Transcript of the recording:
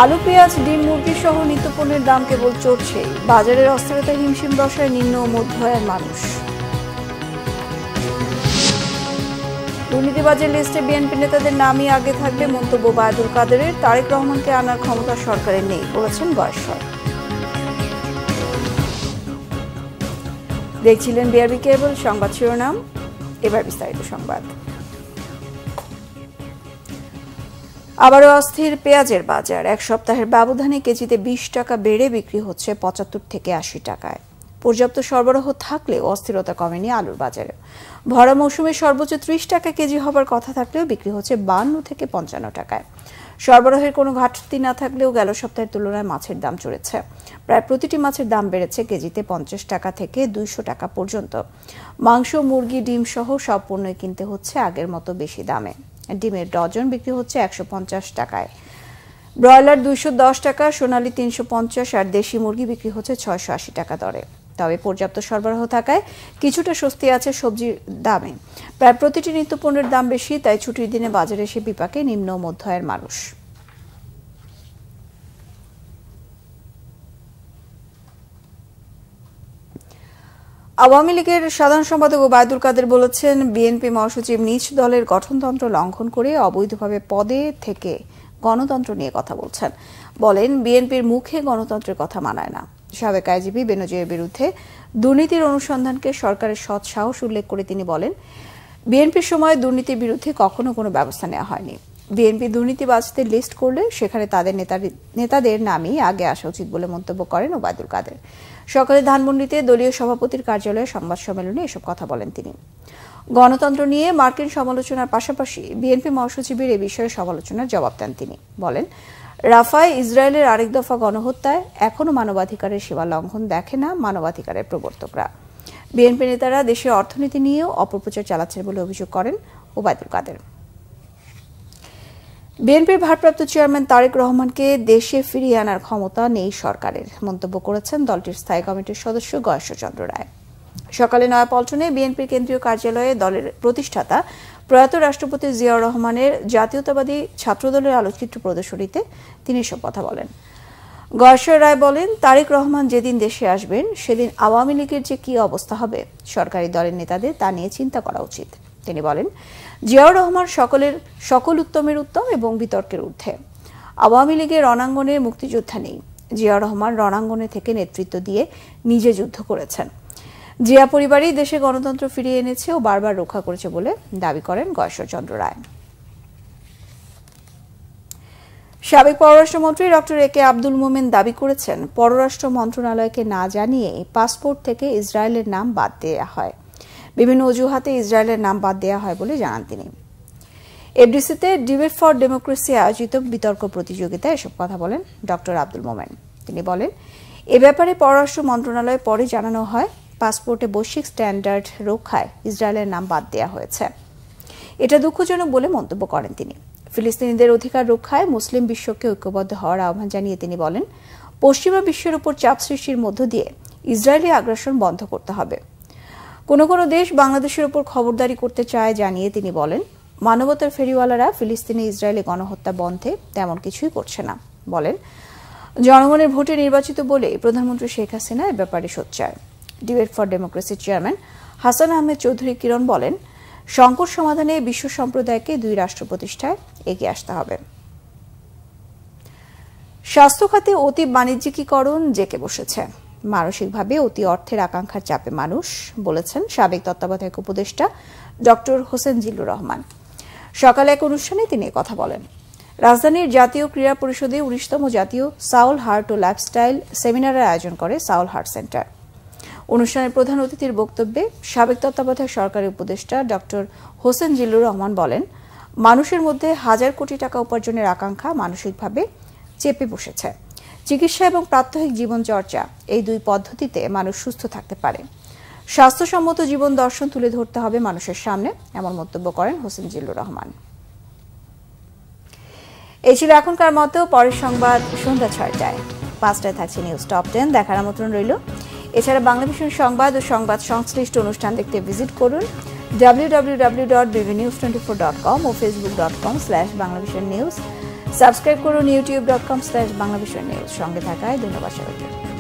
আলু, পেঁয়াজ, ডিম, মুরগি সহ নিত্যপণ্যের দাম কেবল চড়ছেই। বাজারের অস্থিরতায় হিমশিম দশায় নিম্ন ও মধ্য আয়ের মানুষ। দুর্নীতিবাজের লিস্টে বিএনপি নেতাদের নামই আগে থাকবে, মন্তব্য ওবায়দুল কাদেরের। তারেক রহমানকে আনার ক্ষমতা সরকারের নেই, বলেছেন গয়েশ্বর। দেখছিলেন বিআরবি কেবল সংবাদ শিরোনাম, এবার বিস্তারিত সংবাদ। আবারও অস্থির পেঁয়াজের বাজার। এক সপ্তাহের ব্যবধানে কেজিতে 20 টাকা বেড়ে বিক্রি হচ্ছে 75 থেকে 80 টাকায়। পর্যাপ্ত সরবরাহ থাকলেও অস্থিরতা কমেনি আলুর বাজারে। ভরা মৌসুমে সর্বোচ্চ 30 টাকা কেজি হবার কথা থাকলেও বিক্রি হচ্ছে 52 থেকে 55 টাকায়। সরবরাহের কোনো ঘাটতি না থাকলেও গেল সপ্তাহের তুলনায় মাছের দাম চড়েছে। প্রায় প্রতিটি মাছের দাম বেড়েছে কেজিতে 50 টাকা থেকে 200 টাকা পর্যন্ত। মাংস, মুরগি, ডিম সহ সব পণ্যই কিনতে হচ্ছে আগের মতো বেশি দামে। ডিমের ডজন বিক্রি হচ্ছে 150 টাকায়, ব্রয়লার 210 টাকা, সোনালী 350 আর দেশি মুরগি বিক্রি হচ্ছে 680 টাকা দরে। তবে পর্যাপ্ত সরবরাহ থাকায় কিছুটা স্বস্তি আছে সবজির দামে। প্রায় প্রতিটি নিত্যপণ্যের দাম বেশি, তাই ছুটির দিনে বাজারে এসে বিপাকে নিম্ন ও মধ্য আয়ের মানুষ। আওয়ামী লীগের সাধারণ সম্পাদক ওবায়দুল কাদের বলেছেন, বিএনপি মহাসচিব নিজ দলের গঠনতন্ত্র লঙ্ঘন করে অবৈধভাবে পদে থেকে গণতন্ত্র নিয়ে কথা বলছেন। বলেন, বিএনপির মুখে গণতন্ত্রের কথা মানায় না। সাবেক আইজিপি বেনজিরের বিরুদ্ধে দুর্নীতির অনুসন্ধানকে সরকারের সৎ সাহস উল্লেখ করে তিনি বলেন, বিএনপির সময় দুর্নীতির বিরুদ্ধে কখনো কোনো ব্যবস্থা নেওয়া হয়নি। বিএনপি দুর্নীতিবাজদের লিস্ট করলে সেখানে তাদের নেতাদের নামই আগে আসা উচিত বলে মন্তব্য করেন ওবায়দুল কাদের। সকালে ধানমন্ডিতে দলীয় সভাপতির কার্যালয়ে সংবাদ সম্মেলনে এসব কথা বলেন তিনি। গণতন্ত্র নিয়ে মার্কিন সমালোচনার পাশাপাশি বিএনপি মহাসচিবের এ বিষয়ে সমালোচনার জবাব দেন তিনি। বলেন, রাফায় ইসরায়েলের আরেক দফা গণহত্যায় এখনও মানবাধিকারের সীমা লঙ্ঘন দেখে না মানবাধিকারের প্রবর্তকরা। বিএনপি নেতারা দেশের অর্থনীতি নিয়েও অপপ্রচার চালাচ্ছেন বলে অভিযোগ করেন ওবায়দুল কাদের। বিএনপির ভারপ্রাপ্ত চেয়ারম্যান তারেক রহমানকে দেশে ফিরিয়ে আনার ক্ষমতা নেই সরকারের, মন্তব্য করেছেন দলটির স্থায়ী কমিটির সদস্য গয়েশ্বর চন্দ্র রায়। সকালে নয়াপল্টনে বিএনপির কেন্দ্রীয় কার্যালয়ে দলের প্রতিষ্ঠাতা প্রয়াত রাষ্ট্রপতি জিয়াউর রহমানের জাতীয়তাবাদী ছাত্রদলের আলোকচিত্র প্রদর্শনীতে তিনি এসব কথা বলেন। গয়েশ্বর রায় বলেন, তারেক রহমান যেদিন দেশে আসবেন সেদিন আওয়ামী লীগের যে কি অবস্থা হবে সরকারি দলের নেতাদের তা নিয়ে চিন্তা করা উচিত। তিনি বলেন, জিয়াউর রহমান সকল উত্তমের উত্তম এবং বিতর্কের ঊর্ধ্বে। আওয়ামী লীগের রণাঙ্গনে মুক্তিযোদ্ধা নেই। জিয়াউর রহমান রণাঙ্গনে থেকে নেতৃত্ব দিয়ে নিজে যুদ্ধ করেছেন। জিয়া পরিবারই দেশে গণতন্ত্র ফিরিয়ে এনেছে ও বারবার রক্ষা করেছে বলে দাবি করেন গয়েশ্বর চন্দ্র রায়। সাবেক পররাষ্ট্রমন্ত্রী ডক্টর এ কে আব্দুল মোমেন দাবি করেছেন, পররাষ্ট্র মন্ত্রণালয়কে না জানিয়ে পাসপোর্ট থেকে ইসরায়েলের নাম বাদ দেওয়া হয়। বিভিন্ন অজুহাতে ইসরায়েলের নাম বাদ দেওয়া হয় বলে জানান তিনি। এফডিসিতে ডিবেট ফর ডেমোক্রেসি আয়োজিত বিতর্ক প্রতিযোগিতায় এসব কথা বলেন ডক্টর আব্দুল মোমেন। তিনি বলেন, এ ব্যাপারে পররাষ্ট্র মন্ত্রণালয় পরে জানানো হয়, পাসপোর্টে বৈশ্বিক স্ট্যান্ডার্ড রক্ষায় ইসরায়েলের নাম বাদ দেওয়া হয়েছে। এটা দুঃখজনক বলে মন্তব্য করেন তিনি। ফিলিস্তিনিদের অধিকার রক্ষায় মুসলিম বিশ্বকে ঐক্যবদ্ধ হওয়ার আহ্বান জানিয়ে তিনি বলেন, পশ্চিমা বিশ্বের উপর চাপ সৃষ্টির মধ্য দিয়ে ইসরায়েলি আগ্রাসন বন্ধ করতে হবে। কোনো কোনো দেশ বাংলাদেশের উপর খবরদারি করতে চায় জানিয়ে তিনি বলেন, মানবতার ফেরিওয়ালারা ফিলিস্তিনে ইসরায়েলি গণহত্যা বন্ধে তেমন কিছুই করছে না। বলেন, জনগণের ভোটে নির্বাচিত বলে প্রধানমন্ত্রী শেখ হাসিনা এ ব্যাপারে সোচ্চার। ডিবেট ফর ডেমোক্রেসির চেয়ারম্যান হাসান আহমেদ চৌধুরী কিরণ বলেন, সংকট সমাধানে বিশ্ব সম্প্রদায়কে 2 রাষ্ট্র প্রতিষ্ঠায় এগিয়ে আসতে হবে। স্বাস্থ্য খাতে অতি বাণিজ্যিকীকরণ জেঁকে বসেছে। মানসিকভাবে অতি অর্থের আকাঙ্ক্ষার চাপে মানুষ, বলেছেন সাবেক তত্ত্বাবধায়ক উপদেষ্টা ডক্টর হোসেন জিল্লুর রহমান। সকালে এক অনুষ্ঠানে তিনি কথা বলেন। রাজধানীর জাতীয় ক্রীড়া পরিষদে 19তম জাতীয় সাউল হার্ট ও লাইফস্টাইল সেমিনারের আয়োজন করে সাউল হার্ট সেন্টার। অনুষ্ঠানের প্রধান অতিথির বক্তব্যে সাবেক তত্ত্বাবধায়ক সরকারি উপদেষ্টা ডক্টর হোসেন জিল্লুর রহমান বলেন, মানুষের মধ্যে হাজার কোটি টাকা উপার্জনের আকাঙ্ক্ষা মানসিকভাবে চেপে বসেছে। চিকিৎসা এবং প্রাত্যহিক জীবনচর্চা, এই 2 পদ্ধতিতে মানুষ সুস্থ থাকতে পারে। স্বাস্থ্যসম্মত জীবন দর্শন তুলে ধরতে হবে মানুষের সামনে, এমন মন্তব্য করেন হোসেন জিল্লুর রহমান। এই ছিল এখনকার মতো। পরের সংবাদ সন্ধ্যা 6টায়। 5টায় থাকছে নিউজ টপ 10, দেখার আমন্ত্রণ রইল। এছাড়া বাংলাভিশন সংবাদ ও সংবাদ সংশ্লিষ্ট অনুষ্ঠান দেখতে ভিজিট করুন www.bbnews24.com ও facebook.com/banglavisionnews। সাবস্ক্রাইব করুন youtube.com/বাংলাভিশন নিউজ। সঙ্গে থাকায় ধন্যবাদ সবাইকে।